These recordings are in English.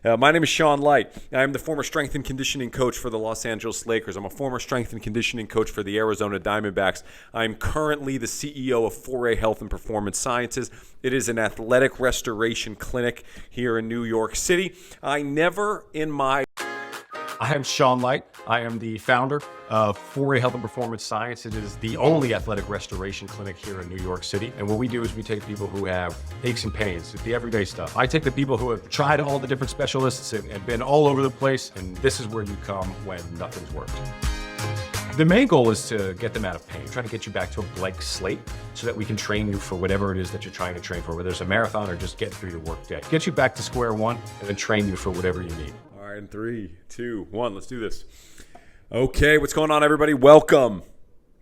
My name is Sean Light. I'm the former strength and conditioning coach for the Los Angeles Lakers. I'm a former strength and conditioning coach for the Arizona Diamondbacks. I'm currently the CEO of 4A Health and Performance Sciences. It is an athletic restoration clinic here in New York City. I am Sean Light. I am the founder of 4A Health and Performance Science. It is the only athletic restoration clinic here in New York City. And what we do is we take people who have aches and pains, the everyday stuff. I take the people who have tried all the different specialists and been all over the place, and this is where you come when nothing's worked. The main goal is to get them out of pain, trying to get you back to a blank slate so that we can train you for whatever it is that you're trying to train for, whether it's a marathon or just getting through your work day. Get you back to square one and then train you for whatever you need. All right, in 3, 2, 1, let's do this. Okay, what's going on, everybody? Welcome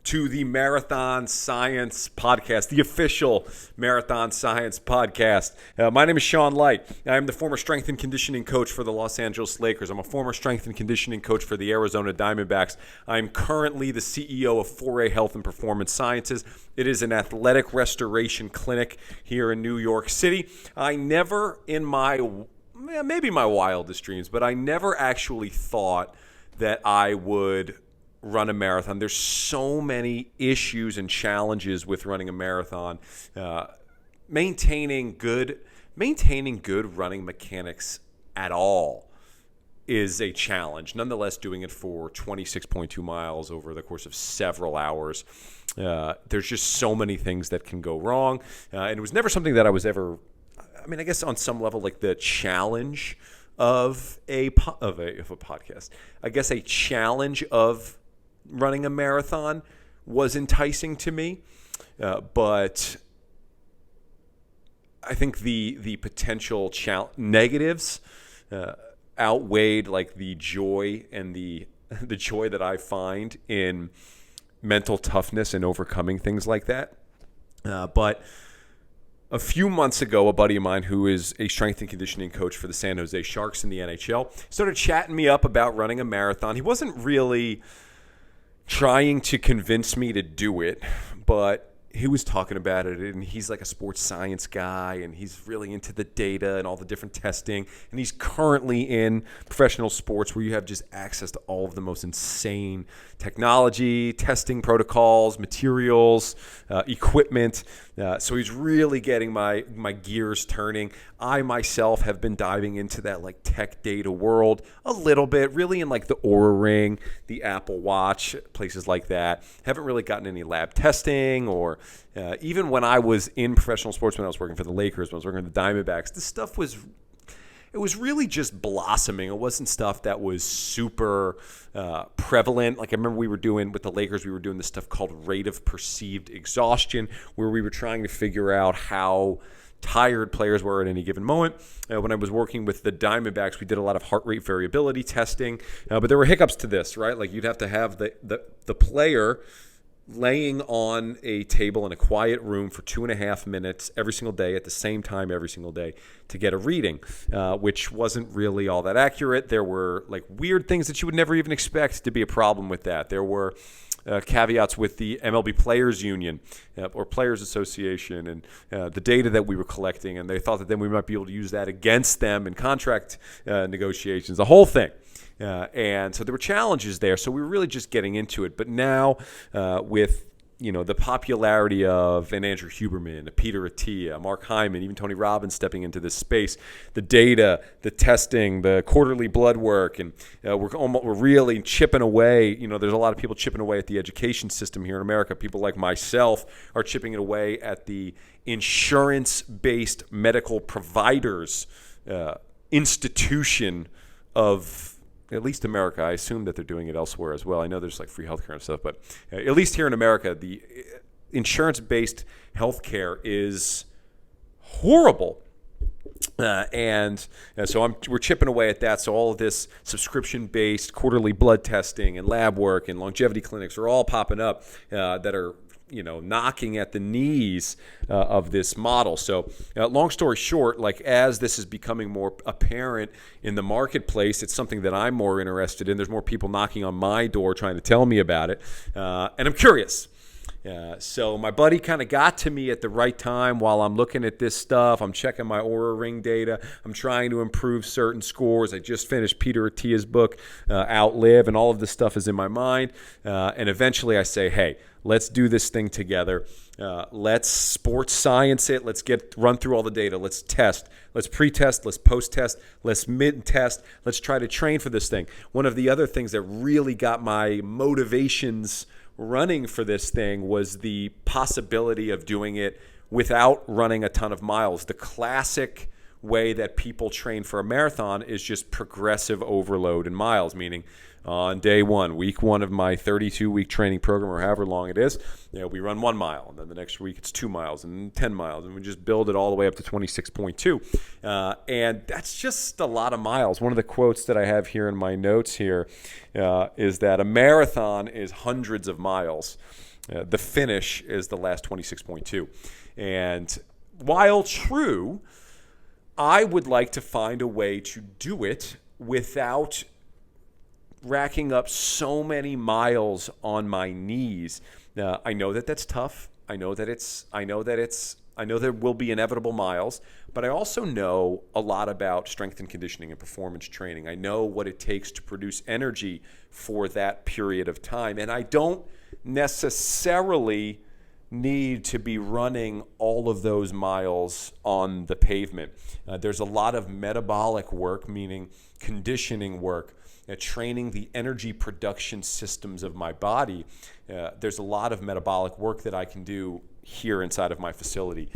to the Marathon Science Podcast, the official Marathon Science Podcast. My name is Sean Light. I'm the former strength and conditioning coach for the Los Angeles Lakers. I'm a former strength and conditioning coach for the Arizona Diamondbacks. I'm currently the CEO of 4A Health and Performance Sciences. It is an athletic restoration clinic here in New York City. I never in maybe my wildest dreams, but I never actually thought that I would run a marathon. There's so many issues and challenges with running a marathon. Maintaining good running mechanics at all is a challenge. Nonetheless, doing it for 26.2 miles over the course of several hours, there's just so many things that can go wrong. And it was never something that I was ever, I guess on some level, like the challenge of a podcast. I guess a challenge of running a marathon was enticing to me, but I think the potential negatives outweighed like the joy and the joy that I find in mental toughness and overcoming things like that. But a few months ago, a buddy of mine who is a strength and conditioning coach for the San Jose Sharks in the NHL started chatting me up about running a marathon. He wasn't really trying to convince me to do it, but he was talking about it, and he's like a sports science guy, and he's really into the data and all the different testing, and he's currently in professional sports where you have just access to all of the most insane technology, testing protocols, materials, equipment. So he's really getting my gears turning. I myself have been diving into that like tech data world a little bit, really in like the Oura Ring, the Apple Watch, places like that. Haven't really gotten any lab testing or even when I was in professional sports, when I was working for the Lakers, when I was working for the Diamondbacks, this stuff was really just blossoming. It wasn't stuff that was super prevalent. Like I remember we were doing with the Lakers, we were doing this stuff called rate of perceived exhaustion, where we were trying to figure out how tired players were at any given moment. When I was working with the Diamondbacks, we did a lot of heart rate variability testing, but there were hiccups to this, right? Like you'd have to have the player laying on a table in a quiet room for 2.5 minutes every single day at the same time every single day to get a reading, which wasn't really all that accurate. There were like weird things that you would never even expect to be a problem with that. There were caveats with the MLB Players Union or Players Association and the data that we were collecting, and they thought that then we might be able to use that against them in contract negotiations, the whole thing. And so there were challenges there. So we were really just getting into it. But now with the popularity of an Andrew Huberman, a Peter Attia, Mark Hyman, even Tony Robbins stepping into this space, the data, the testing, the quarterly blood work, and we're really chipping away. There's a lot of people chipping away at the education system here in America. People like myself are chipping it away at the insurance-based medical providers institution of at least America. I assume that they're doing it elsewhere as well. I know there's like free healthcare and stuff, but at least here in America, the insurance-based healthcare is horrible. So we're chipping away at that. So all of this subscription-based quarterly blood testing and lab work and longevity clinics are all popping up that are knocking at the knees of this model. So long story short, like as this is becoming more apparent in the marketplace, it's something that I'm more interested in. There's more people knocking on my door trying to tell me about it. And I'm curious. So my buddy kind of got to me at the right time while I'm looking at this stuff. I'm checking my Oura Ring data. I'm trying to improve certain scores. I just finished Peter Attia's book, Outlive, and all of this stuff is in my mind. And eventually I say, hey, let's do this thing together. Let's sports science it. Let's run through all the data. Let's test. Let's pre-test. Let's post-test. Let's mid-test. Let's try to train for this thing. One of the other things that really got my motivations running for this thing was the possibility of doing it without running a ton of miles. The classic way that people train for a marathon is just progressive overload in miles, meaning on day one, week one of my 32-week training program, or however long it is, we run 1 mile, and then the next week it's 2 miles and 10 miles, and we just build it all the way up to 26.2. And that's just a lot of miles. One of the quotes that I have here in my notes here is that a marathon is hundreds of miles. The finish is the last 26.2. And while true, I would like to find a way to do it without racking up so many miles on my knees. I know that that's tough. I know there will be inevitable miles, but I also know a lot about strength and conditioning and performance training. I know what it takes to produce energy for that period of time, and I don't necessarily need to be running all of those miles on the pavement. There's a lot of metabolic work, meaning conditioning work, training the energy production systems of my body. There's a lot of metabolic work that I can do here inside of my facility,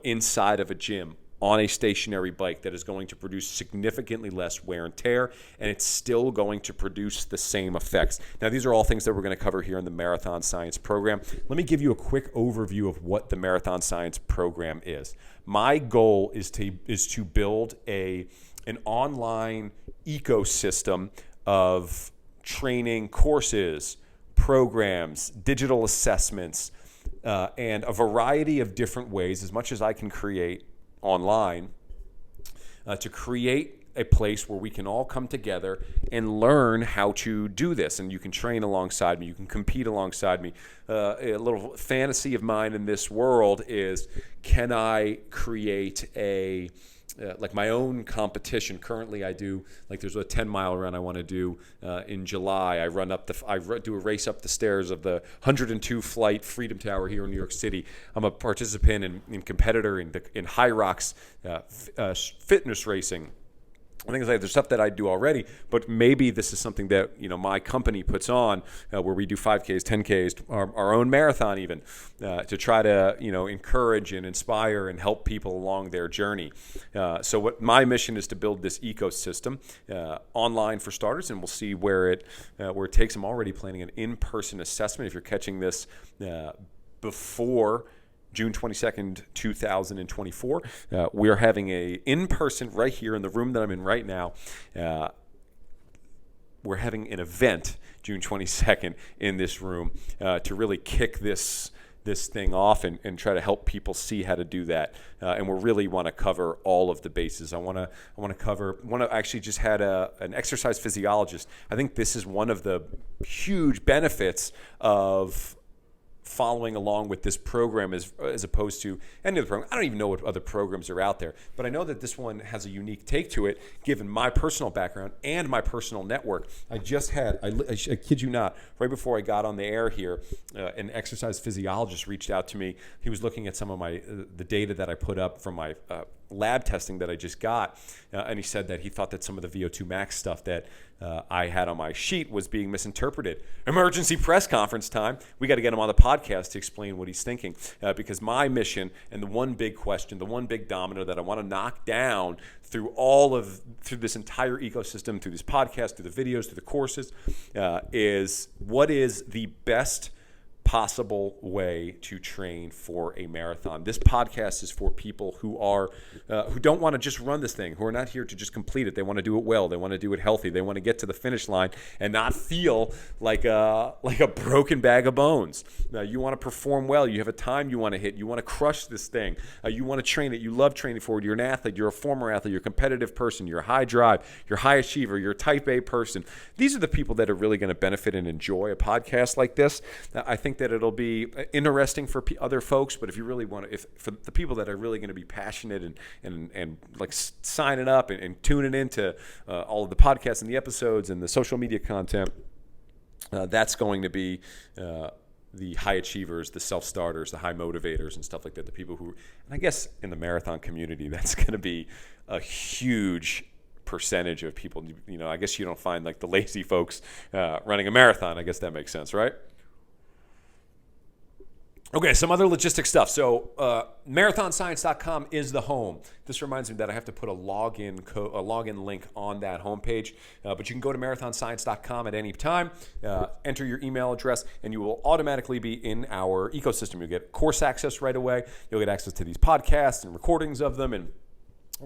inside of a gym, on a stationary bike, that is going to produce significantly less wear and tear, and it's still going to produce the same effects. Now, these are all things that we're going to cover here in the Marathon Science program. Let me give you a quick overview of what the Marathon Science program is. My goal is to build an online ecosystem of training courses, programs, digital assessments, and a variety of different ways, as much as I can create online, to create a place where we can all come together and learn how to do this. And you can train alongside me. You can compete alongside me. A little fantasy of mine in this world is, can I create like my own competition? Currently, I do, like, there's a 10-mile run I want to do in July. I do a race up the stairs of the 102 flight Freedom Tower here in New York City. I'm a participant and competitor in High Rocks fitness racing. I think there's stuff that I do already, but maybe this is something that my company puts on, where we do 5Ks, 10Ks, our own marathon even, to try to encourage and inspire and help people along their journey. So what my mission is to build this ecosystem online for starters, and we'll see where it takes. I'm already planning an in-person assessment. If you're catching this before June 22nd, 2024. We're having a in-person right here in the room that I'm in right now. We're having an event June 22nd in this room to really kick this thing off and try to help people see how to do that. And we really want to cover all of the bases. I want to actually just had an exercise physiologist. I think this is one of the huge benefits of following along with this program as opposed to any other program. I don't even know what other programs are out there, but I know that this one has a unique take to it, given my personal background and my personal network. I just had, I kid you not, right before I got on the air here, an exercise physiologist reached out to me. He was looking at some of the data that I put up from my lab testing that I just got, and he said that he thought that some of the VO2 max stuff that I had on my sheet was being misinterpreted. Emergency press conference time. We got to get him on the podcast to explain what he's thinking, because my mission and the one big question, the one big domino that I want to knock down through this entire ecosystem, through this podcast, through the videos, through the courses, is what is the best possible way to train for a marathon. This podcast is for people who don't want to just run this thing, who are not here to just complete it. They want to do it well. They want to do it healthy. They want to get to the finish line and not feel like a broken bag of bones. You want to perform well. You have a time you want to hit. You want to crush this thing. You want to train it. You love training for it. You're an athlete. You're a former athlete. You're a competitive person. You're a high drive. You're a high achiever. You're a type A person. These are the people that are really going to benefit and enjoy a podcast like this. I think that it'll be interesting for other folks, but if you really want to, if for the people that are really going to be passionate and like signing up and tuning into all of the podcasts and the episodes and the social media content, that's going to be the high achievers, the self-starters, the high motivators and stuff like that, the people who, and I guess in the marathon community, that's going to be a huge percentage of people. You know, I guess you don't find like the lazy folks running a marathon. I guess that makes sense, right? Okay, some other logistic stuff. So marathonscience.com is the home. This reminds me that I have to put a login link on that homepage. But you can go to marathonscience.com at any time, enter your email address, and you will automatically be in our ecosystem. You'll get course access right away. You'll get access to these podcasts and recordings of them and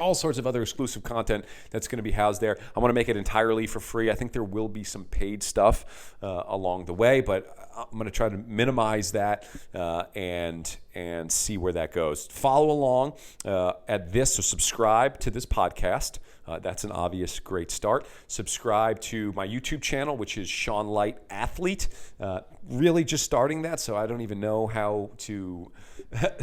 all sorts of other exclusive content that's going to be housed there. I want to make it entirely for free. I think there will be some paid stuff along the way, but I'm going to try to minimize that and see where that goes. Follow along at this, so subscribe to this podcast. That's an obvious great start. Subscribe to my YouTube channel, which is Sean Light Athlete. Really just starting that, so I don't even know how to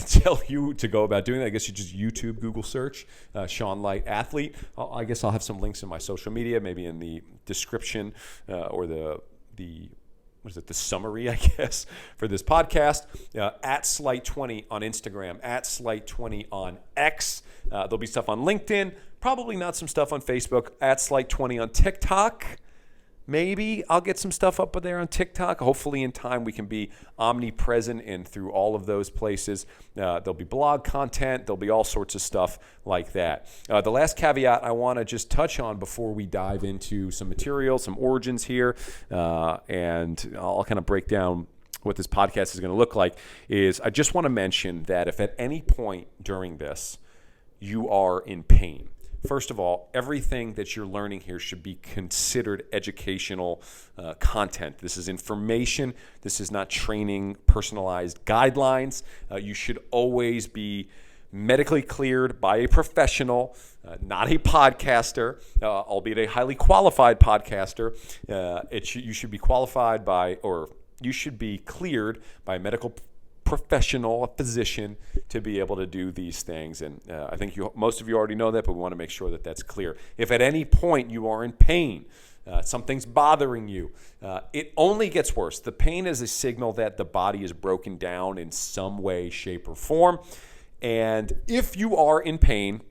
tell you to go about doing that. I guess you just YouTube, Google search, Sean Light Athlete. I guess I'll have some links in my social media, maybe in the description or the summary, I guess, for this podcast. At Slight20 on Instagram, at Slight20 on X. There'll be stuff on LinkedIn, probably not some stuff on Facebook, at Slight20 on TikTok. Maybe I'll get some stuff up there on TikTok. Hopefully in time we can be omnipresent and through all of those places. There'll be blog content. There'll be all sorts of stuff like that. The last caveat I want to just touch on before we dive into some material, some origins here, and I'll kind of break down what this podcast is going to look like, is I just want to mention that if at any point during this you are in pain, first of all, everything that you're learning here should be considered educational content. This is information. This is not training, personalized guidelines. You should always be medically cleared by a professional, not a podcaster, albeit a highly qualified podcaster. You should be qualified by, or you should be cleared by a medical professional, a physician, to be able to do these things. And I think most of you already know that, but we want to make sure that that's clear. If at any point you are in pain, something's bothering you, it only gets worse. The pain is a signal that the body is broken down in some way, shape, or form. And if you are in pain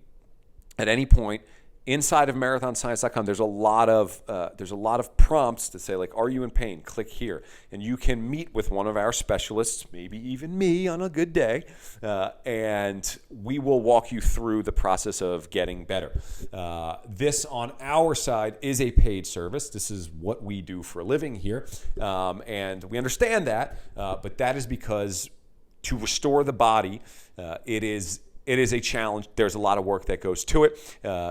at any point, inside of marathonscience.com, there's a lot of prompts to say, like, are you in pain? Click here. And you can meet with one of our specialists, maybe even me on a good day, and we will walk you through the process of getting better. This, on our side, is a paid service. This is what we do for a living here, and we understand that, but that is because to restore the body, it is a challenge. There's a lot of work that goes to it.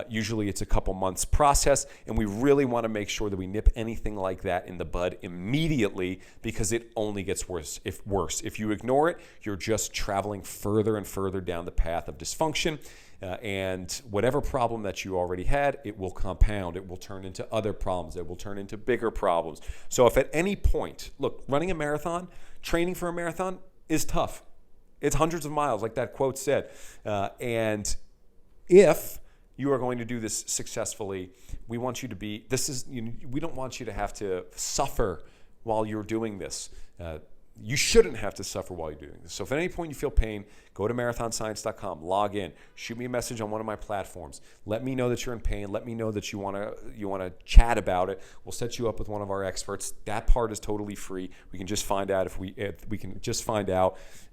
Usually it's a couple months process, and we really want to make sure that we nip anything like that in the bud immediately, because it only gets worse. If you ignore it, you're just traveling further and further down the path of dysfunction, and whatever problem that you already had, it will compound. It will turn into other problems. It will turn into bigger problems. So if at any point, look, running a marathon, training for a marathon is tough. It's hundreds of miles, like that quote said. And if you are going to do this successfully, we want you to be, we don't want you to have to suffer while you're doing this. You shouldn't have to suffer while you're doing this. So if at any point you feel pain, go to marathonscience.com, log in, shoot me a message on one of my platforms. Let me know that you're in pain. Let me know that you want to chat about it. We'll set you up with one of our experts. That part is totally free. We can just find out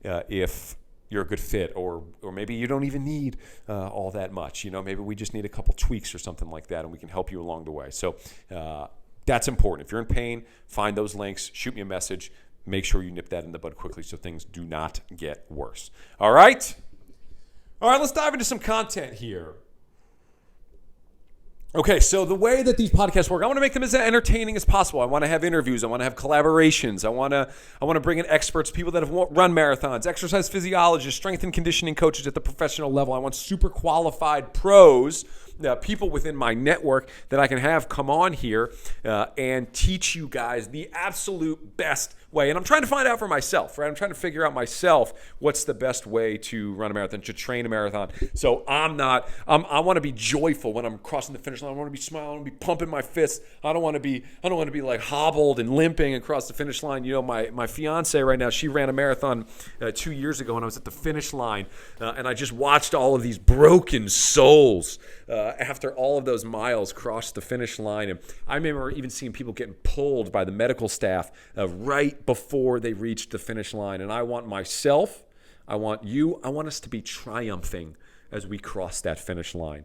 if you're a good fit, or maybe you don't even need all that much. Maybe we just need a couple tweaks or something like that, and we can help you along the way. So that's important. If you're in pain, find those links, shoot me a message. Make sure you nip that in the bud quickly so things do not get worse. All right, let's dive into some content here. Okay, so the way that these podcasts work, I want to make them as entertaining as possible. I want to have interviews. I want to have collaborations. I want to bring in experts, people that have run marathons, exercise physiologists, strength and conditioning coaches at the professional level. I want super qualified pros people within my network that I can have come on here and teach you guys the absolute best way. And I'm trying to find out for myself, right? I'm trying to figure out myself what's the best way to run a marathon, to train a marathon. So I want to be joyful when I'm crossing the finish line. I want to be smiling. I want to be pumping my fists. I don't want to be like hobbled and limping across the finish line. You know, my fiance right now, she ran a marathon 2 years ago, and I was at the finish line, and I just watched all of these broken souls after all of those miles cross the finish line. And I remember even seeing people getting pulled by the medical staff right before they reached the finish line. And I want myself, I want you, I want us to be triumphing as we cross that finish line.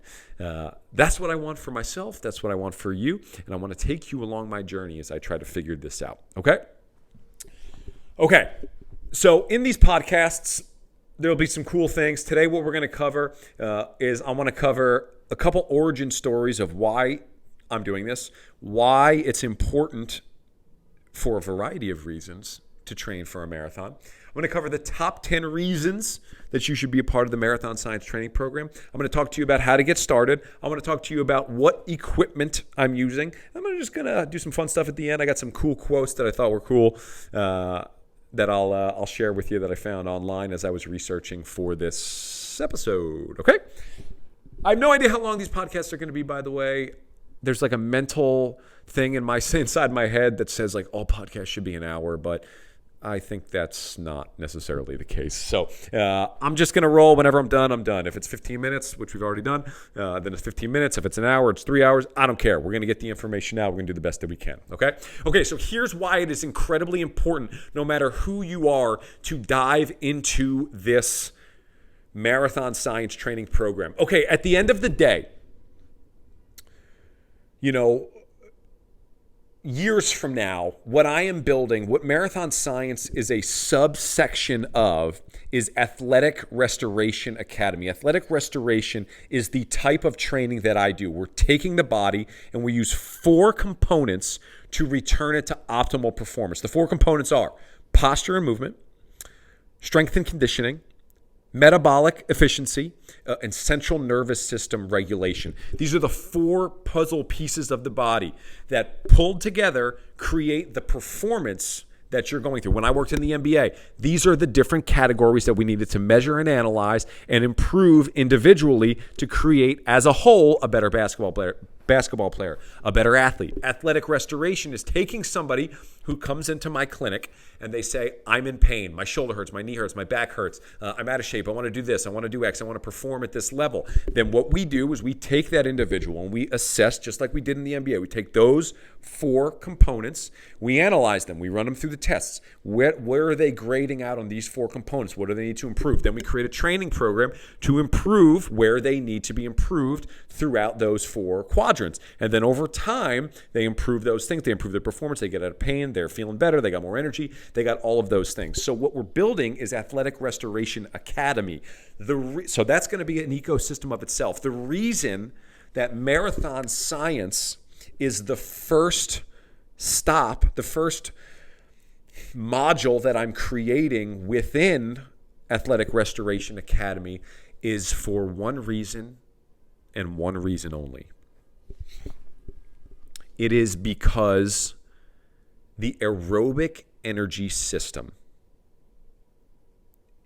That's what I want for myself. That's what I want for you. And I want to take you along my journey as I try to figure this out. Okay. So in these podcasts, there'll be some cool things. Today, what we're going to cover is I want to cover a couple origin stories of why I'm doing this, why it's important for a variety of reasons to train for a marathon. I'm going to cover the top 10 reasons that you should be a part of the Marathon Science Training Program. I'm going to talk to you about how to get started. I'm going to talk to you about what equipment I'm using. Just going to do some fun stuff at the end. I got some cool quotes that I thought were cool that I'll share with you that I found online as I was researching for this episode. Okay? I have no idea how long these podcasts are going to be, by the way. There's like a mental thing inside my head that says like all podcasts should be an hour, but I think that's not necessarily the case. So I'm just going to roll. Whenever I'm done, I'm done. If it's 15 minutes, which we've already done, then it's 15 minutes. If it's an hour, it's 3 hours. I don't care. We're going to get the information out. We're going to do the best that we can. Okay, so here's why it is incredibly important, no matter who you are, to dive into this Marathon Science Training Program. Okay, at the end of the day, you know, years from now, what I am building, what Marathon Science is a subsection of, is Athletic Restoration Academy. Athletic Restoration is the type of training that I do. We're taking the body and we use 4 components to return it to optimal performance. The 4 components are posture and movement, strength and conditioning, metabolic efficiency, and central nervous system regulation. These are the 4 puzzle pieces of the body that pulled together create the performance that you're going through. When I worked in the NBA, these are the different categories that we needed to measure and analyze and improve individually to create as a whole a better basketball player, a better athlete. Athletic restoration is taking somebody who comes into my clinic and they say, I'm in pain, my shoulder hurts, my knee hurts, my back hurts, I'm out of shape, I want to do this, I want to do X, I want to perform at this level. Then what we do is we take that individual and we assess, just like we did in the NBA. We take those 4 components, we analyze them, we run them through the tests. Where are they grading out on these 4 components? What do they need to improve? Then we create a training program to improve where they need to be improved throughout those 4 quadrants. And then over time, they improve those things. They improve their performance. They get out of pain. They're feeling better. They got more energy. They got all of those things. So what we're building is Athletic Restoration Academy. So that's going to be an ecosystem of itself. The reason that Marathon Science is the first stop, the first module that I'm creating within Athletic Restoration Academy is for one reason and one reason only. It is because the aerobic energy system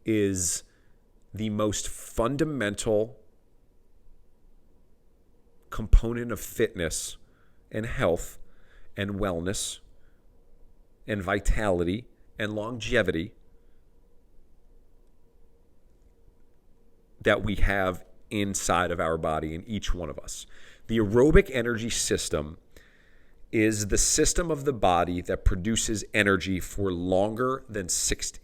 is the most fundamental component of fitness and health and wellness and vitality and longevity that we have inside of our body in each one of us. The aerobic energy system is the system of the body that produces energy for longer than 60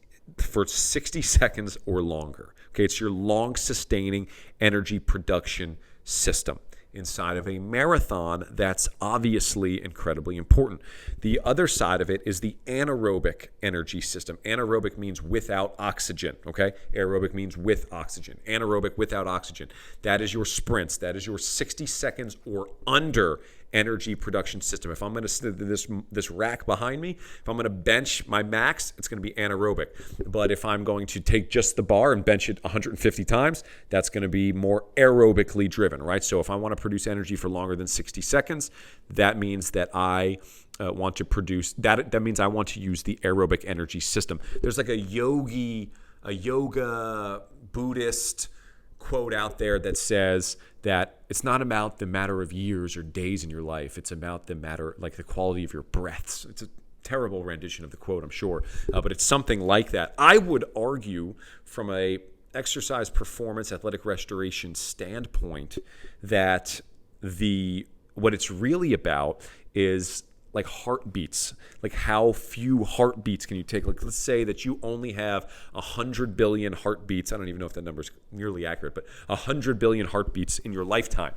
seconds or longer. Okay, it's your long sustaining energy production system. Inside of a marathon, that's obviously incredibly important. The other side of it is the anaerobic energy system. Anaerobic means without oxygen, okay? Aerobic means with oxygen. Anaerobic without oxygen. That is your sprints. That is your 60 seconds or under energy production system. If I'm going to this rack behind me, if I'm going to bench my max, it's going to be anaerobic. But if I'm going to take just the bar and bench it 150 times, that's going to be more aerobically driven, right? So if I want to produce energy for longer than 60 seconds, that means that I want to produce that. That means I want to use the aerobic energy system. There's like a yoga Buddhist quote out there that says that it's not about the matter of years or days in your life. It's about the matter, like the quality of your breaths. It's a terrible rendition of the quote, I'm sure, but it's something like that. I would argue from a exercise performance, athletic restoration standpoint that what it's really about is like heartbeats, like how few heartbeats can you take? Like let's say that you only have 100 billion heartbeats. I don't even know if that number is nearly accurate, but 100 billion heartbeats in your lifetime.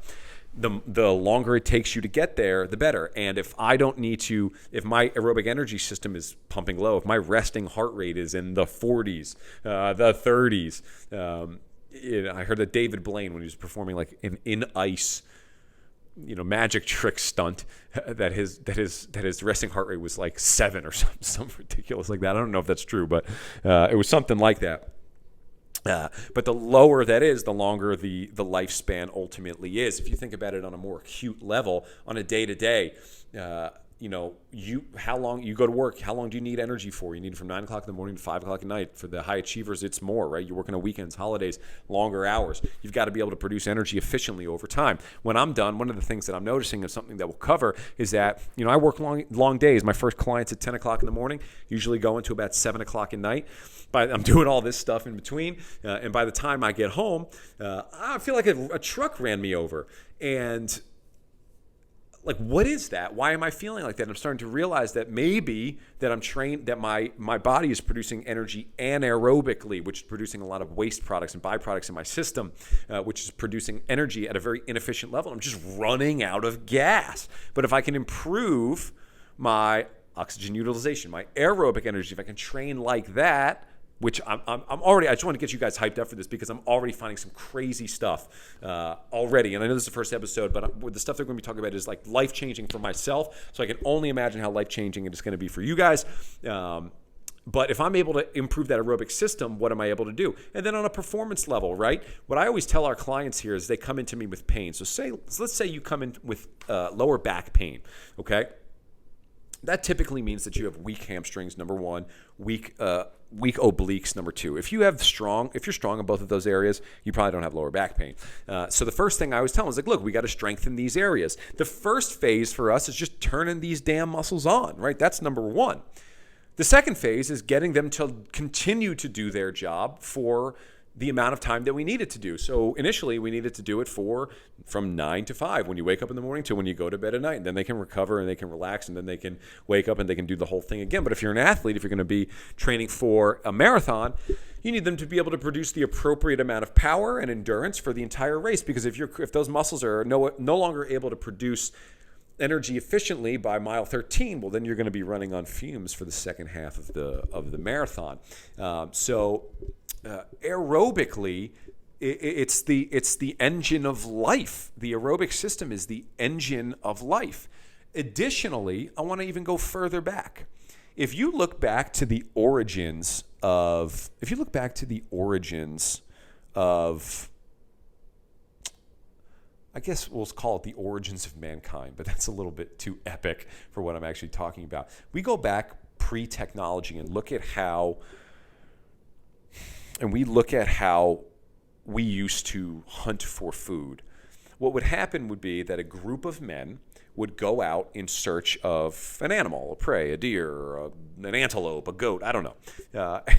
The longer it takes you to get there, the better. And if my aerobic energy system is pumping low, if my resting heart rate is in the 40s, the 30s, I heard that David Blaine, when he was performing like an in ice magic trick stunt, that his resting heart rate was like 7 or something ridiculous like that. I don't know if that's true, but it was something like that. But the lower that is, the longer the lifespan ultimately is. If you think about it on a more acute level, on a day-to-day, how long you go to work, how long do you need energy for? You need it from 9 o'clock in the morning to 5 o'clock at night. For the high achievers, it's more, right? You're working on weekends, holidays, longer hours. You've got to be able to produce energy efficiently over time. When I'm done, one of the things that I'm noticing is something that we'll cover is that, I work long days. My first client's at 10 o'clock in the morning, usually go into about 7 o'clock at night. But I'm doing all this stuff in between. And by the time I get home, I feel like a truck ran me over. And like, what is that? Why am I feeling like that? And I'm starting to realize that maybe that I'm trained, that my body is producing energy anaerobically, which is producing a lot of waste products and byproducts in my system, which is producing energy at a very inefficient level. I'm just running out of gas. But if I can improve my oxygen utilization, my aerobic energy, if I can train like that, which I'm already, I just want to get you guys hyped up for this because I'm already finding some crazy stuff already. And I know this is the first episode, but the stuff they're going to be talking about is like life-changing for myself. So I can only imagine how life-changing it is going to be for you guys. But if I'm able to improve that aerobic system, what am I able to do? And then on a performance level, right? What I always tell our clients here is they come into me with pain. So let's say you come in with lower back pain, okay? That typically means that you have weak hamstrings, number one, weak obliques, number two. If you're strong in both of those areas, you probably don't have lower back pain. So the first thing I always tell them is like, look, we got to strengthen these areas. The first phase for us is just turning these damn muscles on, right? That's number one. The second phase is getting them to continue to do their job for the amount of time that we need it to do. So initially, we needed to do it from 9 to 5 when you wake up in the morning to when you go to bed at night. And then they can recover and they can relax and then they can wake up and they can do the whole thing again. But if you're an athlete, if you're going to be training for a marathon, you need them to be able to produce the appropriate amount of power and endurance for the entire race. Because if those muscles are no longer able to produce energy efficiently by mile 13, well, then you're going to be running on fumes for the second half of the marathon. Aerobically, it's the engine of life. The aerobic system is the engine of life. Additionally, I want to even go further back. If you look back to the origins of, I guess we'll call it the origins of mankind, but that's a little bit too epic for what I'm actually talking about. We go back pre-technology and look at how we used to hunt for food. What would happen would be that a group of men would go out in search of an animal, a prey, a deer, an antelope, a goat, I don't know.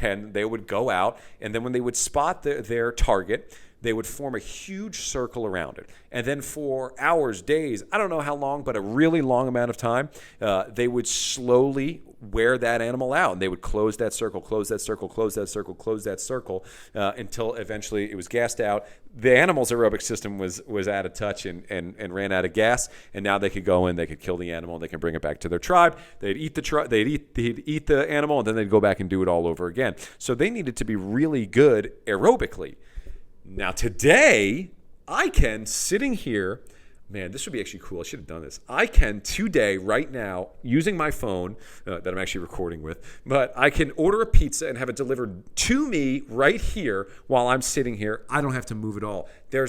And they would go out, and then when they would spot their target, they would form a huge circle around it. And then for hours, days, I don't know how long, but a really long amount of time, they would slowly wear that animal out. And they would close that circle, close that circle, close that circle, close that circle, until eventually it was gassed out. The animal's aerobic system was out of touch and ran out of gas. And now they could go in, they could kill the animal, and they can bring it back to their tribe. They'd eat the animal, and then they'd go back and do it all over again. So they needed to be really good aerobically. Now today, sitting here, Man, this would be actually cool. I should have done this. I can today, right now, using my phone that I'm actually recording with, but I can order a pizza and have it delivered to me right here while I'm sitting here. I don't have to move at all. I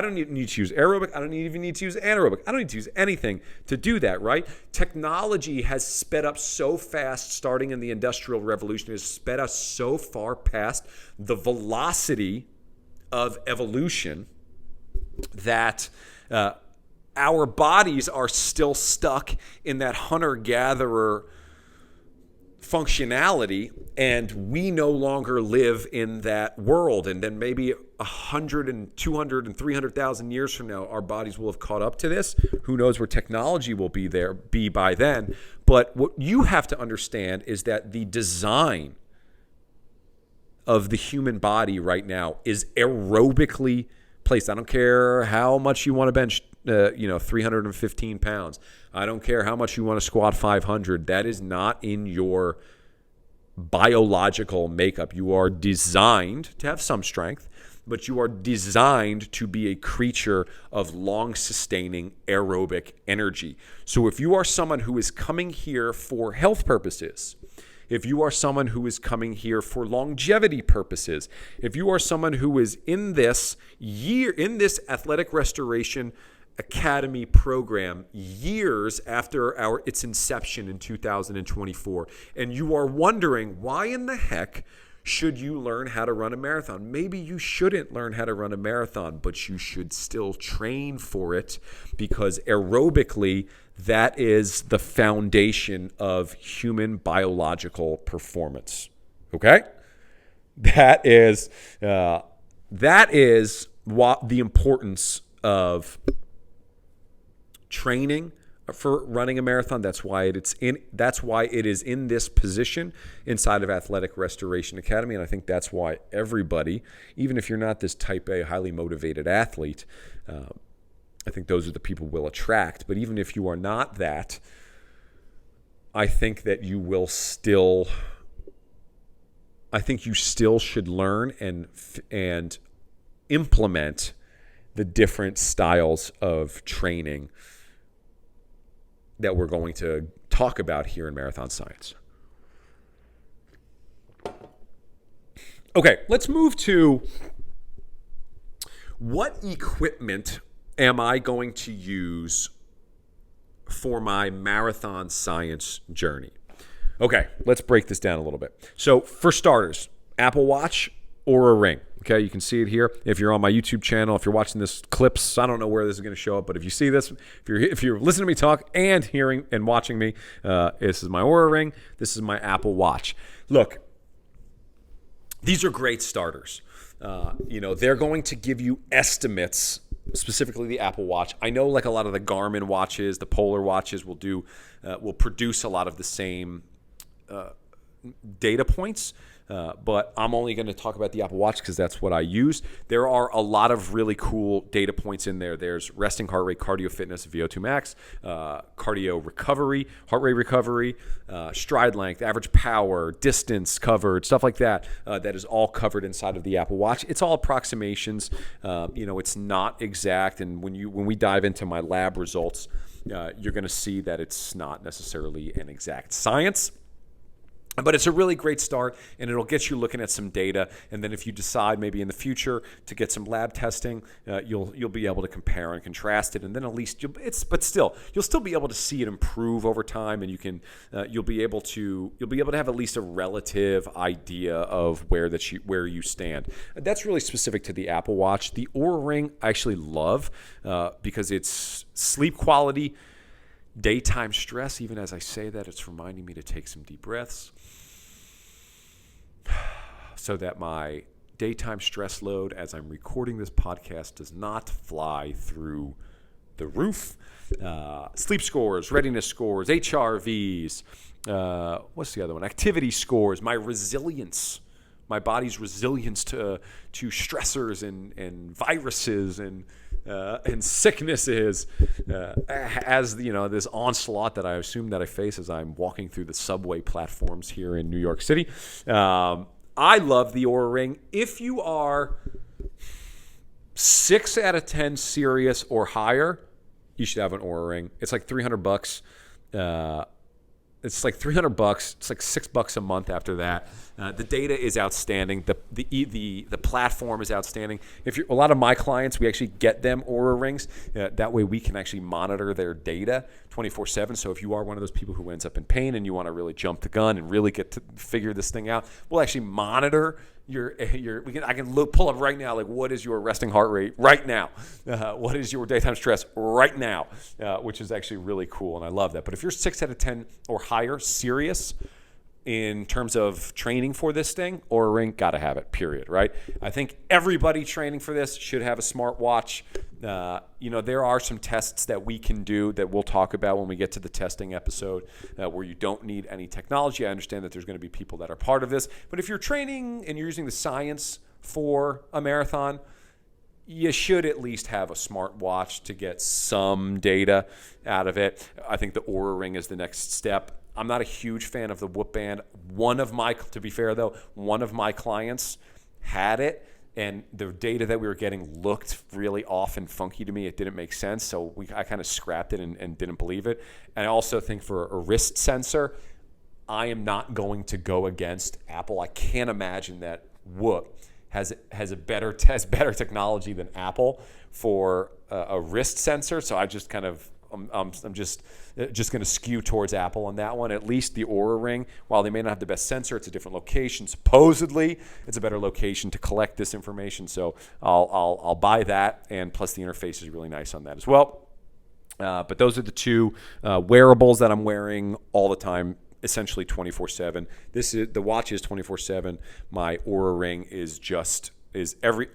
don't need to use aerobic. I don't even need to use anaerobic. I don't need to use anything to do that, right? Technology has sped up so fast, starting in the Industrial Revolution, has sped us so far past the velocity of evolution that our bodies are still stuck in that hunter-gatherer functionality, and we no longer live in that world. And then maybe 100 and 200 and 300,000 years from now, our bodies will have caught up to this. Who knows where technology will be by then. But what you have to understand is that the design of the human body right now is aerobically placed. I don't care how much you want to bench 315 pounds. I don't care how much you want to squat 500. That is not in your biological makeup. You are designed to have some strength, but you are designed to be a creature of long-sustaining aerobic energy. So if you are someone who is coming here for health purposes, if you are someone who is coming here for longevity purposes, if you are someone who is in this Athletic Restoration Academy program years after its inception in 2024, and you are wondering, why in the heck should you learn how to run a marathon? Maybe you shouldn't learn how to run a marathon, but you should still train for it, because aerobically, that is the foundation of human biological performance. Okay? That is what the importance of training for running a marathon. That's why it is in this position inside of Athletic Restoration Academy. And I think that's why everybody, even if you're not this type A, highly motivated athlete, I think those are the people we'll attract. But even if you are not that, I think that you still should learn and implement the different styles of training that we're going to talk about here in Marathon Science. Okay, let's move to what equipment am I going to use for my Marathon Science journey? Okay, let's break this down a little bit. So for starters, Apple Watch or a Ring. Okay, you can see it here. If you're on my YouTube channel, if you're watching this clips, I don't know where this is going to show up, but if you see this, if you're listening to me talk and hearing and watching me, this is my Oura Ring. This is my Apple Watch. Look, these are great starters. They're going to give you estimates, specifically the Apple Watch. I know, like a lot of the Garmin watches, the Polar watches will produce a lot of the same data points. But I'm only going to talk about the Apple Watch because that's what I use. There are a lot of really cool data points in there. There's resting heart rate, cardio fitness, VO2 max, cardio recovery, heart rate recovery, stride length, average power, distance covered, stuff like that. That is all covered inside of the Apple Watch. It's all approximations. It's not exact. And when we dive into my lab results, you're going to see that it's not necessarily an exact science. But it's a really great start, and it'll get you looking at some data. And then if you decide maybe in the future to get some lab testing, you'll be able to compare and contrast it. And then at least you'll still be able to see it improve over time, and you'll be able to have at least a relative idea of where you stand. That's really specific to the Apple Watch. The Oura Ring I actually love because it's sleep quality, daytime stress. Even as I say that, it's reminding me to take some deep breaths so that my daytime stress load as I'm recording this podcast does not fly through the roof. Sleep scores, readiness scores, HRVs, what's the other one? Activity scores, my resilience, my body's resilience to stressors and viruses and sicknesses, as this onslaught that I assume that I face as I'm walking through the subway platforms here in New York City. I love the Oura Ring. If you are 6 out of 10 serious or higher, you should have an Oura Ring. It's like $300. It's like $300. It's like $6 a month after that. The data is outstanding. The platform is outstanding. A lot of my clients, we actually get them Oura Rings. That way we can actually monitor their data 24/7. So if you are one of those people who ends up in pain and you want to really jump the gun and really get to figure this thing out, we'll actually monitor I can pull up right now, like, what is your resting heart rate right now? What is your daytime stress right now? Which is actually really cool, and I love that. But if you're 6 out of 10 or higher serious in terms of training for this thing, Oura Ring, gotta have it, period, right? I think everybody training for this should have a smartwatch. There are some tests that we can do that we'll talk about when we get to the testing episode where you don't need any technology. I understand that there's going to be people that are part of this. But if you're training and you're using the science for a marathon, you should at least have a smartwatch to get some data out of it. I think the Oura Ring is the next step. I'm not a huge fan of the Whoop Band. To be fair though, one of my clients had it, and the data that we were getting looked really off and funky to me. It didn't make sense, so I kind of scrapped it and didn't believe it. And I also think for a wrist sensor, I am not going to go against Apple. I can't imagine that Whoop has better technology than Apple for a wrist sensor. So I just kind of I'm just going to skew towards Apple on that one. At least the Oura Ring, while they may not have the best sensor, it's a different location. Supposedly, it's a better location to collect this information. So I'll buy that, and plus the interface is really nice on that as well. But those are the two wearables that I'm wearing all the time, essentially 24/7. The watch is 24/7. My Oura Ring is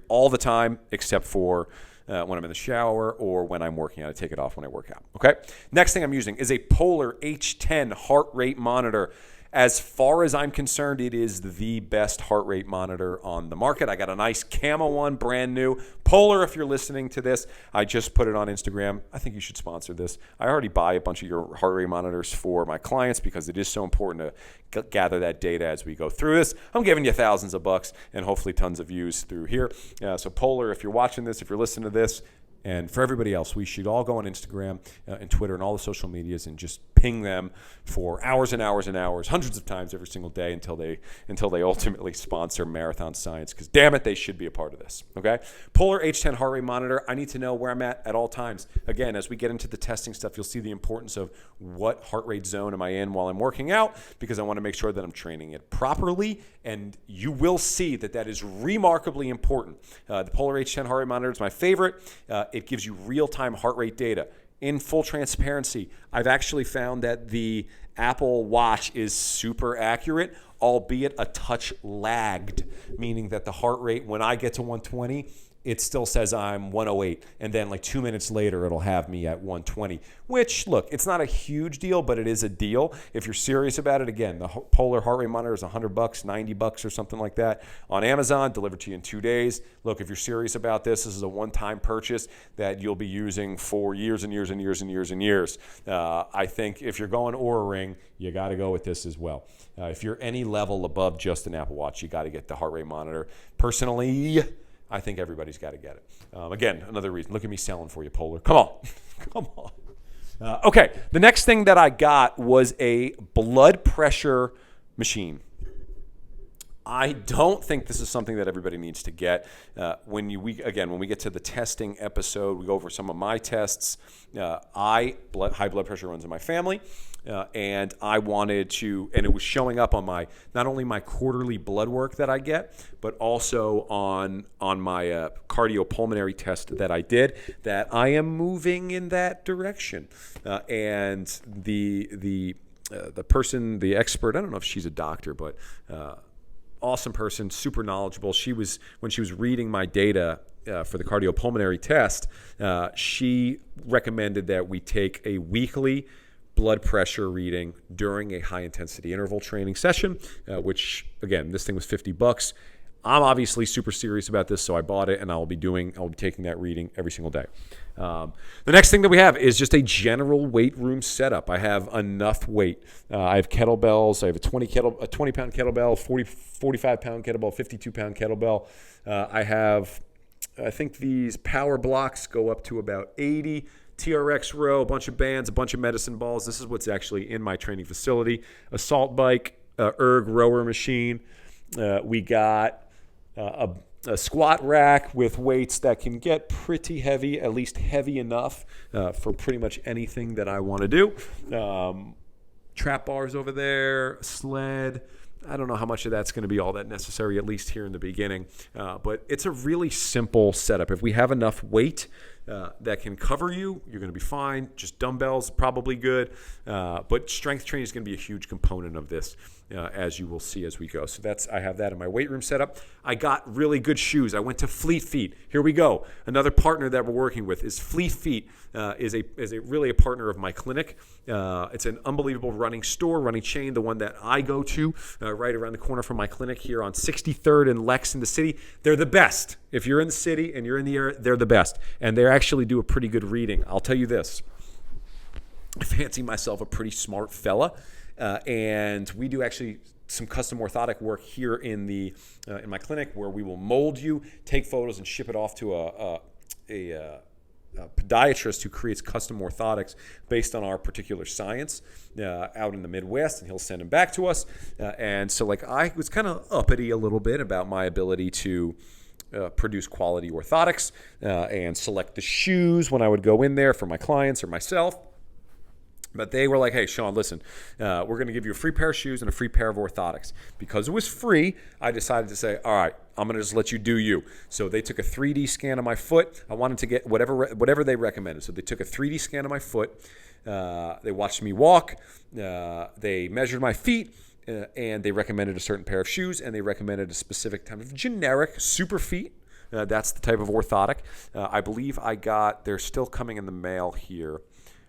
all the time except for when I'm in the shower or when I'm working out. I take it off when I work out. Okay. Next thing I'm using is a Polar H10 heart rate monitor. As far as I'm concerned, it is the best heart rate monitor on the market. I got a nice camo one, brand new. Polar, if you're listening to this, I just put it on Instagram. I think you should sponsor this. I already buy a bunch of your heart rate monitors for my clients because it is so important to gather that data as we go through this. I'm giving you thousands of bucks and hopefully tons of views through here. So Polar, if you're watching this, if you're listening to this, and for everybody else, we should all go on Instagram and Twitter and all the social medias and just ping them for hours and hours and hours, hundreds of times every single day until they ultimately sponsor Marathon Science. Because damn it, they should be a part of this. Okay, Polar H10 heart rate monitor. I need to know where I'm at all times. Again, as we get into the testing stuff, you'll see the importance of what heart rate zone am I in while I'm working out, because I want to make sure that I'm training it properly. And you will see that is remarkably important. The Polar H10 heart rate monitor is my favorite. It gives you real-time heart rate data. In full transparency, I've actually found that the Apple Watch is super accurate, albeit a touch lagged, meaning that the heart rate, when I get to 120, it still says I'm 108. And then like 2 minutes later, it'll have me at 120, which, look, it's not a huge deal, but it is a deal. If you're serious about it, again, the Polar heart rate monitor is $100, $90 or something like that on Amazon, delivered to you in 2 days. Look, if you're serious about this is a one-time purchase that you'll be using for years and years and years and years and years. I think if you're going Oura Ring, you got to go with this as well. If you're any level above just an Apple Watch, you got to get the heart rate monitor. Personally, I think everybody's got to get it. Again, another reason. Look at me selling for you, Polar. Come on. Come on. Okay, the next thing that I got was a blood pressure machine. I don't think this is something that everybody needs to get. When we get to the testing episode, we go over some of my tests. High blood pressure runs in my family, and I wanted to, and it was showing up on not only my quarterly blood work that I get, but also on my cardiopulmonary test that I did, that I am moving in that direction. And the person, the expert, I don't know if she's a doctor, but awesome person, super knowledgeable. When she was reading my data for the cardiopulmonary test, she recommended that we take a weekly blood pressure reading during a high-intensity interval training session, which, again, this thing was $50. I'm obviously super serious about this, so I bought it, and I'll be taking that reading every single day. The next thing that we have is just a general weight room setup. I have enough weight. I have kettlebells. I have a 20-pound kettlebell, 45-pound kettlebell, 52-pound kettlebell. I think these power blocks go up to about 80. TRX row, a bunch of bands, a bunch of medicine balls. This is what's actually in my training facility. Assault bike, erg rower machine. We got a squat rack with weights that can get pretty heavy, at least heavy enough for pretty much anything that I want to do. Trap bars over there, sled. I don't know how much of that's going to be all that necessary, at least here in the beginning. But it's a really simple setup. If we have enough weight that can cover you, you're going to be fine. Just dumbbells, probably good. But strength training is going to be a huge component of this, as you will see as we go. So I have that in my weight room setup. I got really good shoes. I went to Fleet Feet. Here we go. Another partner that we're working with is Fleet Feet. Is really a partner of my clinic. It's an unbelievable running store, running chain, the one that I go to right around the corner from my clinic here on 63rd and Lex in the city. They're the best. If you're in the city and you're in the area, they're the best. And they actually do a pretty good reading. I'll tell you this. I fancy myself a pretty smart fella. And we do actually some custom orthotic work here in my clinic where we will mold you, take photos, and ship it off to a podiatrist who creates custom orthotics based on our particular science out in the Midwest, and he'll send them back to us. And so I was kind of uppity a little bit about my ability to produce quality orthotics and select the shoes when I would go in there for my clients or myself. But they were like, hey, Sean, listen, we're going to give you a free pair of shoes and a free pair of orthotics. Because it was free, I decided to say, all right, I'm going to just let you do you. So they took a 3D scan of my foot. I wanted to get whatever they recommended. So they took a 3D scan of my foot. They watched me walk. They measured my feet. And they recommended a certain pair of shoes. And they recommended a specific type of generic super feet. That's the type of orthotic. I believe they're still coming in the mail here.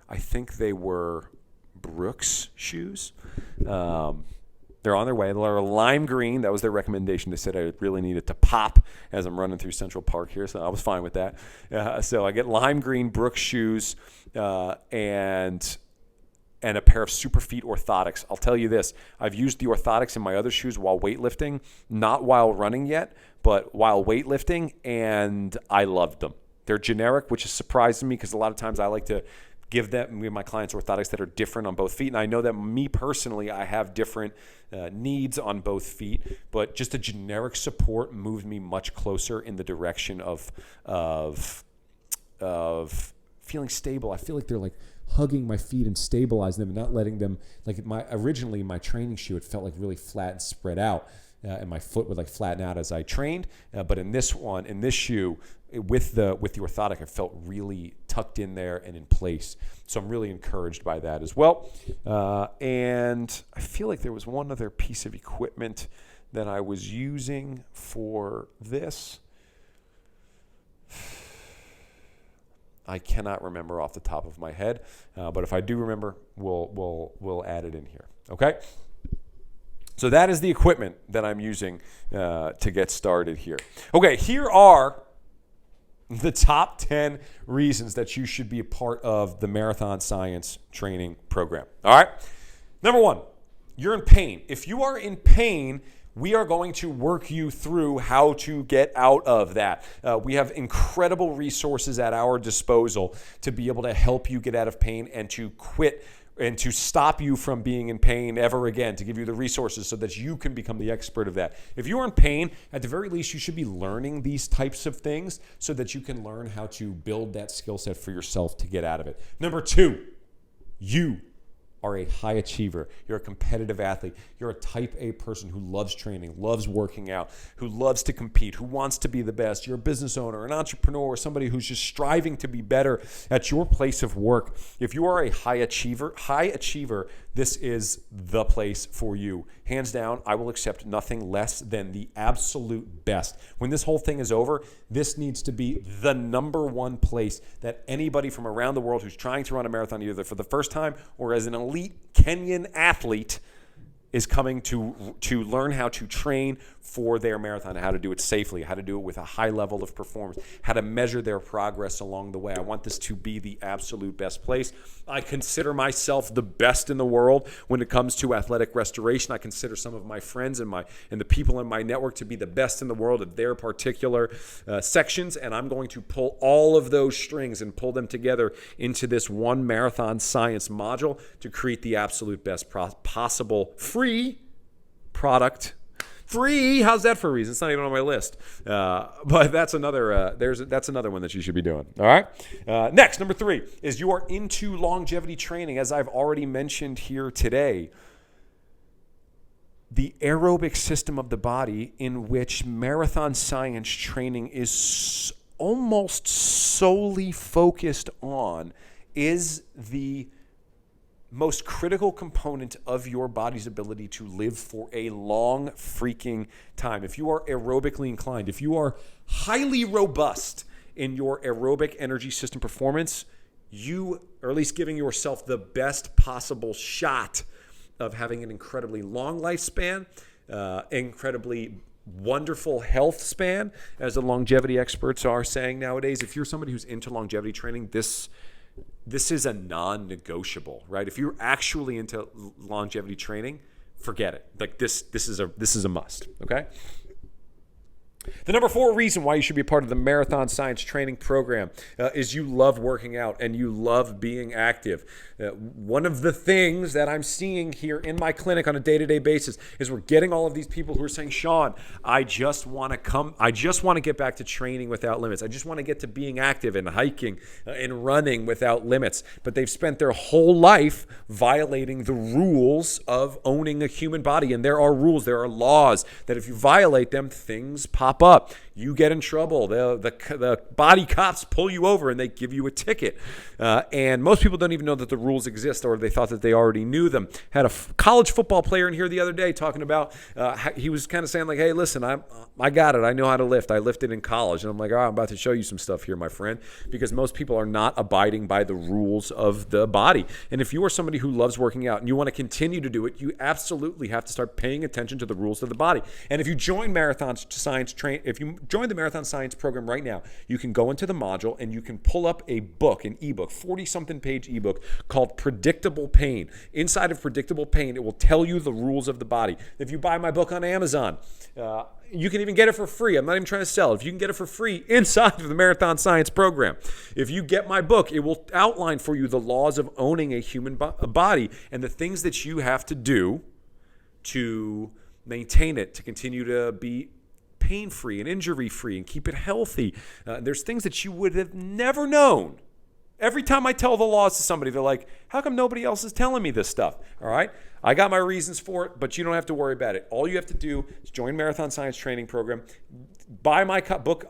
I think they were Brooks shoes. They're on their way. They're lime green. That was their recommendation. They said I really needed to pop as I'm running through Central Park here, so I was fine with that. So I get lime green Brooks shoes and a pair of Superfeet orthotics. I'll tell you this. I've used the orthotics in my other shoes while weightlifting, not while running yet, but while weightlifting, and I loved them. They're generic, which is surprising me because a lot of times I like to give my clients orthotics that are different on both feet. And I know that me personally, I have different needs on both feet, but just a generic support moved me much closer in the direction of feeling stable. I feel like they're like hugging my feet and stabilizing them and not letting them, originally my training shoe, it felt like really flat and spread out. And my foot would flatten out as I trained. But in this shoe, with the orthotic, it felt really tucked in there and in place. So I'm really encouraged by that as well. And I feel like there was one other piece of equipment that I was using for this. I cannot remember off the top of my head, but if I do remember, we'll add it in here. Okay. So that is the equipment that I'm using to get started here. Okay, here are the top 10 reasons that you should be a part of the Marathon Science training program. All right? Number 1, you're in pain. If you are in pain, we are going to work you through how to get out of that. We have incredible resources at our disposal to be able to help you get out of pain and to quit and to stop you from being in pain ever again, to give you the resources so that you can become the expert of that. If you're in pain, at the very least, you should be learning these types of things so that you can learn how to build that skill set for yourself to get out of it. Number 2, you are a high achiever. You're a competitive athlete. You're a type A person who loves training, loves working out, who loves to compete, who wants to be the best. You're a business owner, an entrepreneur, or somebody who's just striving to be better at your place of work. If you are a high achiever, this is the place for you. Hands down, I will accept nothing less than the absolute best. When this whole thing is over, this needs to be the number one place that anybody from around the world who's trying to run a marathon, either for the first time or as an elite Kenyan athlete, is coming to learn how to train for their marathon, how to do it safely, how to do it with a high level of performance, how to measure their progress along the way. I want this to be the absolute best place. I consider myself the best in the world when it comes to athletic restoration. I consider some of my friends and the people in my network to be the best in the world at their particular sections, and I'm going to pull all of those strings and pull them together into this one marathon science module to create the absolute best possible free product. Free, how's that for a reason? It's not even on my list, but that's another. That's another one that you should be doing. All right. Next, number 3 is you are into longevity training. As I've already mentioned here today, the aerobic system of the body, in which marathon science training is almost solely focused on, is the most critical component of your body's ability to live for a long freaking time. If you are aerobically inclined, if you are highly robust in your aerobic energy system performance, you are at least giving yourself the best possible shot of having an incredibly long lifespan, incredibly wonderful health span, as the longevity experts are saying nowadays. If you're somebody who's into longevity training, this is a non-negotiable, right? If you're actually into longevity training, forget it. Like this is a must, okay? The number 4 reason why you should be a part of the Marathon Science Training Program is you love working out and you love being active. One of the things that I'm seeing here in my clinic on a day-to-day basis is we're getting all of these people who are saying, Sean, I just want to get back to training without limits. I just want to get to being active and hiking and running without limits. But they've spent their whole life violating the rules of owning a human body. And there are rules, there are laws that if you violate them, things pop up. You get in trouble. The body cops pull you over and they give you a ticket. And most people don't even know that the rules exist, or they thought that they already knew them. Had a college football player in here the other day talking about, he was kind of saying like, hey, listen, I got it. I know how to lift. I lifted in college. And I'm like, all right, I'm about to show you some stuff here, my friend, because most people are not abiding by the rules of the body. And if you are somebody who loves working out and you want to continue to do it, you absolutely have to start paying attention to the rules of the body. And if you join if you join the Marathon Science Program right now, you can go into the module and you can pull up an ebook, 40-something page ebook called Predictable Pain. Inside of Predictable Pain, it will tell you the rules of the body. If you buy my book on Amazon, you can even get it for free. I'm not even trying to sell it. If you can get it for free inside of the Marathon Science Program. If you get my book, it will outline for you the laws of owning a human body and the things that you have to do to maintain it, to continue to be pain-free and injury-free and keep it healthy. There's things that you would have never known. Every time I tell the laws to somebody, they're like, how come nobody else is telling me this stuff? All right? I got my reasons for it, but you don't have to worry about it. All you have to do is join Marathon Science Training Program, buy my book.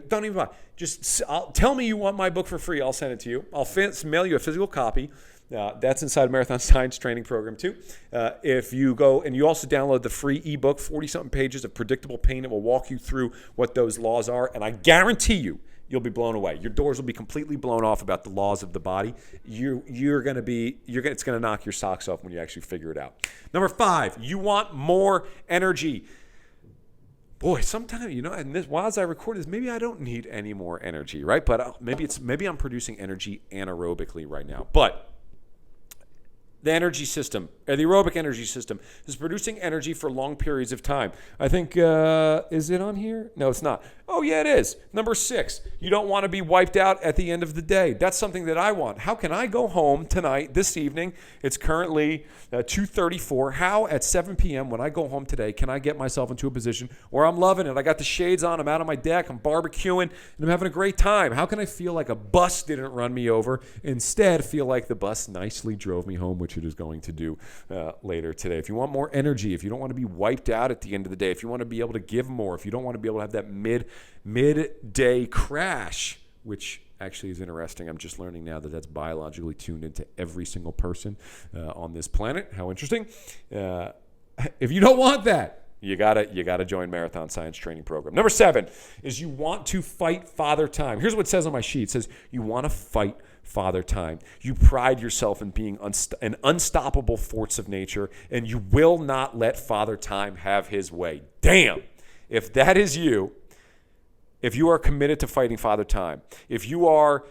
Don't even buy. Tell me you want my book for free. I'll send it to you. I'll mail you a physical copy. That's inside Marathon Science Training Program too. If you go and you also download the free ebook, 40-something pages of Predictable Pain, it will walk you through what those laws are. And I guarantee you'll be blown away. Your doors will be completely blown off about the laws of the body. It's going to knock your socks off when you actually figure it out. Number 5, you want more energy. Boy, sometimes, and while as I record this, maybe I don't need any more energy, right? But maybe I'm producing energy anaerobically right now. But the energy system, the aerobic energy system, is producing energy for long periods of time. I think, is it on here? No, it's not. Oh, yeah, it is. Number 6, you don't want to be wiped out at the end of the day. That's something that I want. How can I go home tonight, this evening? It's currently 2:34. How at 7 p.m. when I go home today can I get myself into a position where I'm loving it? I got the shades on. I'm out on my deck. I'm barbecuing, and I'm having a great time. How can I feel like a bus didn't run me over? Instead, feel like the bus nicely drove me home, which it is going to do later today. If you want more energy, if you don't want to be wiped out at the end of the day, if you want to be able to give more, if you don't want to be able to have that midday crash, which actually is interesting. I'm just learning now that that's biologically tuned into every single person on this planet. How interesting. If you don't want that, You gotta join Marathon Science Training Program. Number 7 is you want to fight Father Time. Here's what it says on my sheet. It says you want to fight Father Time. You pride yourself in being an unstoppable force of nature, and you will not let Father Time have his way. Damn. If that is you, if you are committed to fighting Father Time, if you are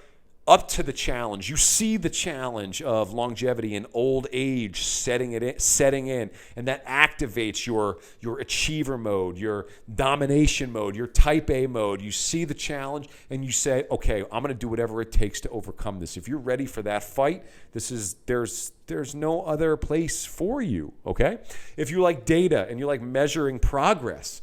up to the challenge, you see the challenge of longevity and old age setting in, and that activates your achiever mode, your domination mode, your type A mode. You see the challenge and you say, okay, I'm going to do whatever it takes to overcome this. If you're ready for that fight, there's no other place for you, okay? If you like data and you like measuring progress,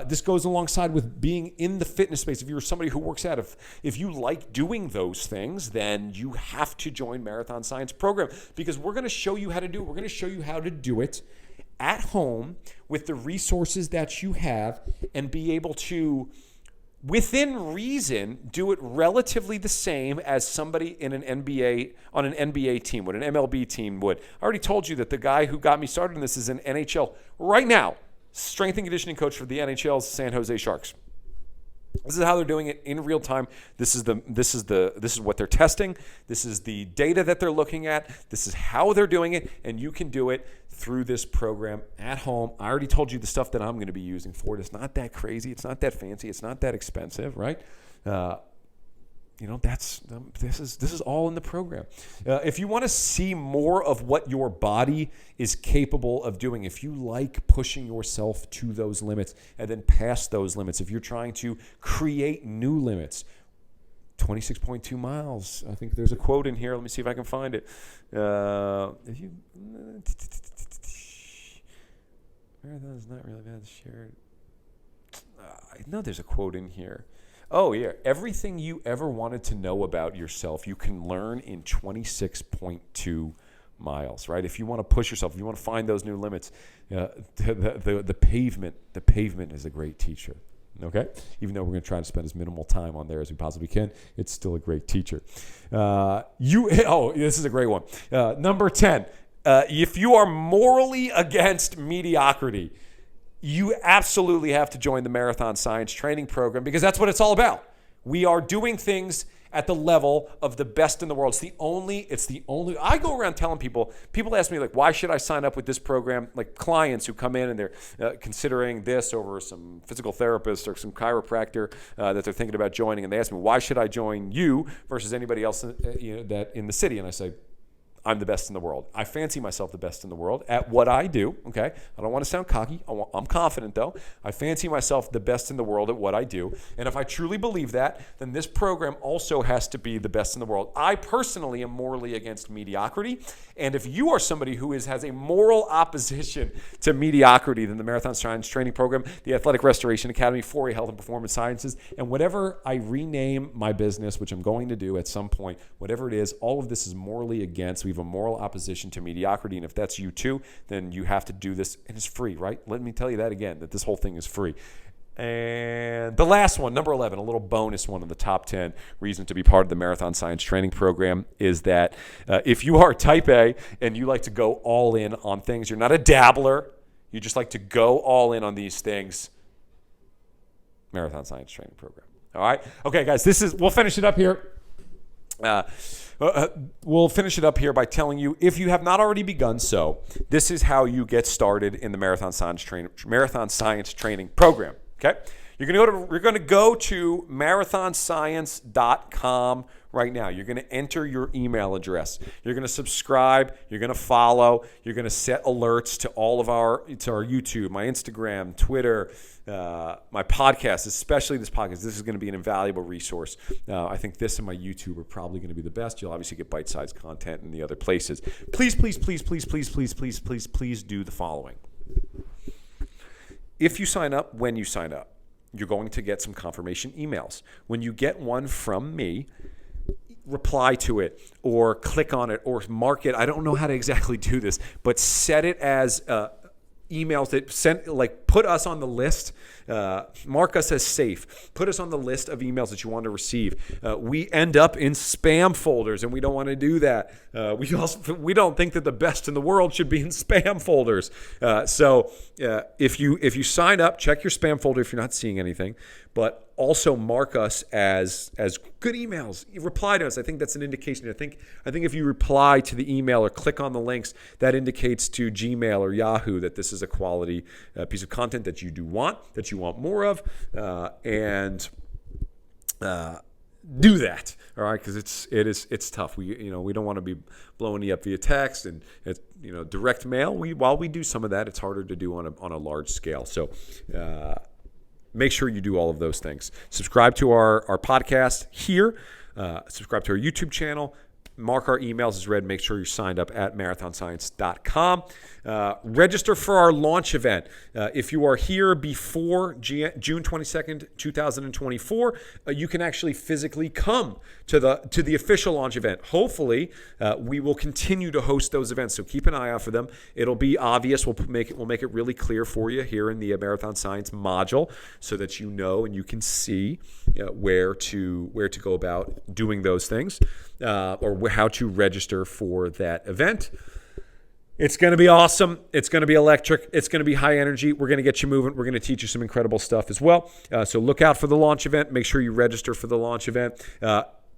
this goes alongside with being in the fitness space. If you're somebody who works out, if you like doing those things, then you have to join Marathon Science Program, because we're going to show you how to do it. We're going to show you how to do it at home with the resources that you have, and be able to, within reason, do it relatively the same as somebody in an NBA team would, an MLB team would. I already told you that the guy who got me started in this is an NHL right now strength and conditioning coach for the NHL's San Jose Sharks. This is how they're doing it in real time. This is what they're testing. This is the data that they're looking at. This is how they're doing it, and you can do it through this program at home. I already told you the stuff that I'm going to be using for it. It's not that crazy. It's not that fancy. It's not that expensive, right? This is all in the program. If you want to see more of what your body is capable of doing, if you like pushing yourself to those limits and then past those limits, if you're trying to create new limits, 26.2 miles. I think there's a quote in here. Let me see if I can find it. Marathon is not really bad shared. I know there's a quote in here. Oh, yeah. Everything you ever wanted to know about yourself, you can learn in 26.2 miles, right? If you want to push yourself, if you want to find those new limits, the pavement is a great teacher, okay? Even though we're going to try to spend as minimal time on there as we possibly can, it's still a great teacher. This is a great one. Number 10, if you are morally against mediocrity, you absolutely have to join the Marathon Science Training Program, because that's what it's all about. We are doing things at the level of the best in the world. It's the only, I go around telling people ask me, like, why should I sign up with this program? Like clients who come in and they're considering this over some physical therapist or some chiropractor that they're thinking about joining. And they ask me, why should I join you versus anybody else that in the city? And I say, I'm the best in the world. I fancy myself the best in the world at what I do, okay? I don't want to sound cocky. I'm confident, though. I fancy myself the best in the world at what I do. And if I truly believe that, then this program also has to be the best in the world. I personally am morally against mediocrity. And if you are somebody who has a moral opposition to mediocrity, then the Marathon Science Training Program, the Athletic Restoration Academy, 4A Health and Performance Sciences, and whatever I rename my business, which I'm going to do at some point, whatever it is, all of this is morally against. We have a moral opposition to mediocrity, and if that's you too, then you have to do this, and it's free, right? Let me tell you that again, that this whole thing is free. And the last one, number 11, a little bonus one of the top 10 reasons to be part of the Marathon Science Training Program is that if you are type A and you like to go all in on things, you're not a dabbler, you just like to go all in on these things, Marathon Science Training Program. All right? Okay, guys, we'll finish it up here. We'll finish it up here by telling you, if you have not already begun so, this is how you get started in the Marathon Science Training Program. Okay, you're going to go to marathonscience.com right now. You're going to enter your email address. You're going to subscribe. You're going to follow. You're going to set alerts to all of our YouTube, my Instagram, Twitter, my podcast, especially this podcast. This is going to be an invaluable resource. I think this and my YouTube are probably going to be the best. You'll obviously get bite-sized content in the other places. Please, please, please, please, please, please, please, please, please do the following. If you sign up, when you sign up, you're going to get some confirmation emails. When you get one from me, reply to it or click on it or mark it. I don't know how to exactly do this, but set it as emails that send, like put us on the list. Mark us as safe. Put us on the list of emails that you want to receive. We end up in spam folders, and we don't want to do that. We don't think that the best in the world should be in spam folders. So if you sign up, check your spam folder if you're not seeing anything. But also mark us as good emails. You reply to us. I think that's an indication. I think if you reply to the email or click on the links, that indicates to Gmail or Yahoo that this is a quality piece of content that you do want, that you want more of, and do that. All right, because it's tough. We don't want to be blowing you up via text and direct mail. While we do some of that, it's harder to do on a large scale. So. Make sure you do all of those things. Subscribe to our podcast here. Subscribe to our YouTube channel. Mark our emails as read. Make sure you're signed up at marathonscience.com. Register for our launch event. If you are here before June 22nd, 2024, you can actually physically come to the official launch event. Hopefully, we will continue to host those events, so keep an eye out for them. It'll be obvious. We'll make it really clear for you here in the Marathon Science module, so that you know and you can see where to go about doing those things, or how to register for that event. It's going to be awesome. It's going to be electric. It's going to be high energy. We're going to get you moving. We're going to teach you some incredible stuff as well. So look out for the launch event. Make sure you register for the launch event.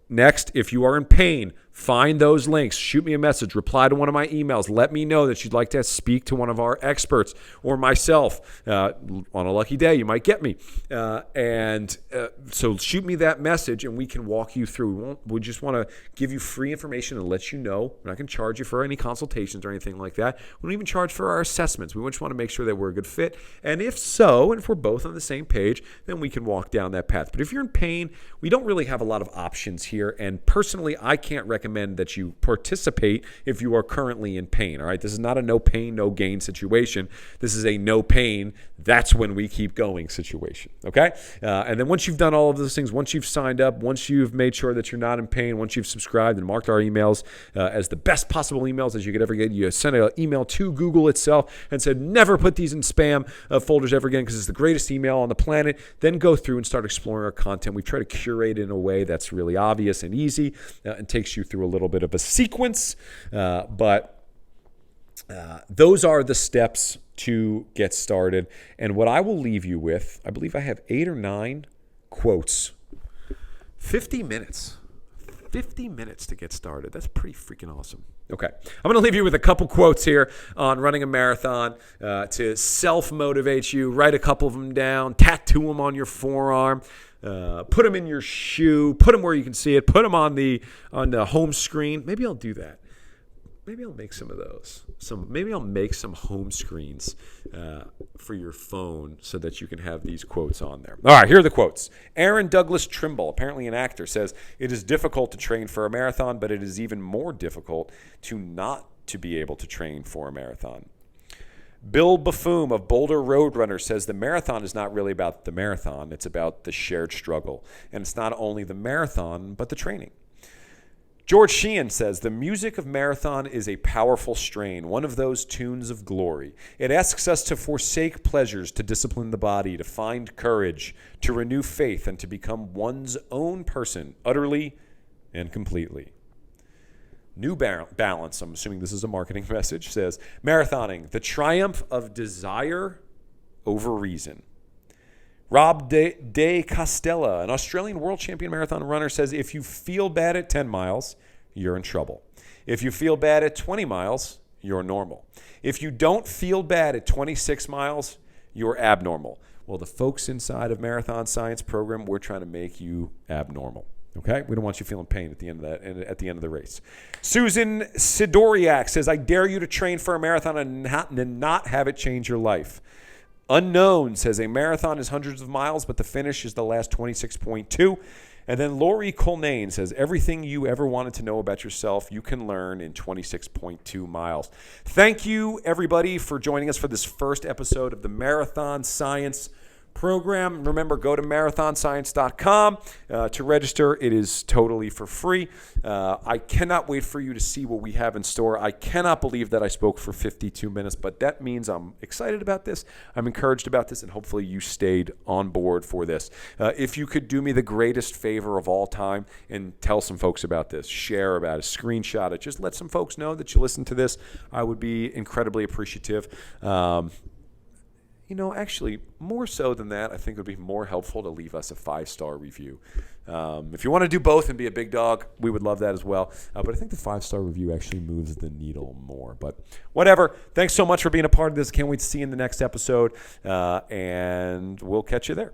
Next, if you are in pain, find those links. Shoot me a message. Reply to one of my emails. Let me know that you'd like to speak to one of our experts or myself. On a lucky day, you might get me. So shoot me that message, and we can walk you through. We just want to give you free information and let you know. We're not going to charge you for any consultations or anything like that. We don't even charge for our assessments. We just want to make sure that we're a good fit. And if we're both on the same page, then we can walk down that path. But if you're in pain, we don't really have a lot of options here. And personally, I can't recommend that you participate if you are currently in pain. All right, this is not a no pain, no gain situation. This is a no pain, that's when we keep going situation. Okay, and then once you've done all of those things, once you've signed up, once you've made sure that you're not in pain, once you've subscribed and marked our emails as the best possible emails as you could ever get, you send an email to Google itself and said, never put these in spam folders ever again because it's the greatest email on the planet. Then go through and start exploring our content. We try to curate it in a way that's really obvious and easy and takes you through a little bit of a sequence. But those are the steps to get started. And what I will leave you with, I believe I have 8 or 9 quotes. 50 minutes. 50 minutes to get started. That's pretty freaking awesome. Okay. I'm going to leave you with a couple quotes here on running a marathon to self-motivate you. Write a couple of them down. Tattoo them on your forearm. Put them in your shoe. Put them where you can see it. Put them on the home screen. Maybe I'll do that. Maybe I'll make some of those. Maybe I'll make some home screens for your phone so that you can have these quotes on there. All right, here are the quotes. Aaron Douglas Trimble, apparently an actor, says, "It is difficult to train for a marathon, but it is even more difficult to not to be able to train for a marathon." Bill Baffoum of Boulder Roadrunner says the marathon is not really about the marathon. It's about the shared struggle. And it's not only the marathon, but the training. George Sheehan says, the music of marathon is a powerful strain, one of those tunes of glory. It asks us to forsake pleasures, to discipline the body, to find courage, to renew faith, and to become one's own person, utterly and completely. New Balance, I'm assuming this is a marketing message, says, marathoning, the triumph of desire over reason. Rob de Castella, an Australian world champion marathon runner, says, if you feel bad at 10 miles, you're in trouble. If you feel bad at 20 miles, you're normal. If you don't feel bad at 26 miles, you're abnormal. Well, the folks inside of Marathon Science program, we're trying to make you abnormal. Okay? We don't want you feeling pain at the end of the race. Susan Sidoriak says, I dare you to train for a marathon and not have it change your life. Unknown says, a marathon is hundreds of miles, but the finish is the last 26.2. And then Lori Colnane says, everything you ever wanted to know about yourself, you can learn in 26.2 miles. Thank you, everybody, for joining us for this first episode of the Marathon Science program. Remember, go to marathonscience.com to register. It is totally for free. I cannot wait for you to see what we have in store. I cannot believe that I spoke for 52 minutes, but that means I'm excited about this. I'm encouraged about this, and hopefully you stayed on board for this. If you could do me the greatest favor of all time and tell some folks about this, share about it, screenshot it, just let some folks know that you listen to this, I would be incredibly appreciative. Actually, more so than that, I think it would be more helpful to leave us a 5-star review. If you want to do both and be a big dog, we would love that as well. But I think the 5-star review actually moves the needle more. But whatever. Thanks so much for being a part of this. Can't wait to see you in the next episode. And we'll catch you there.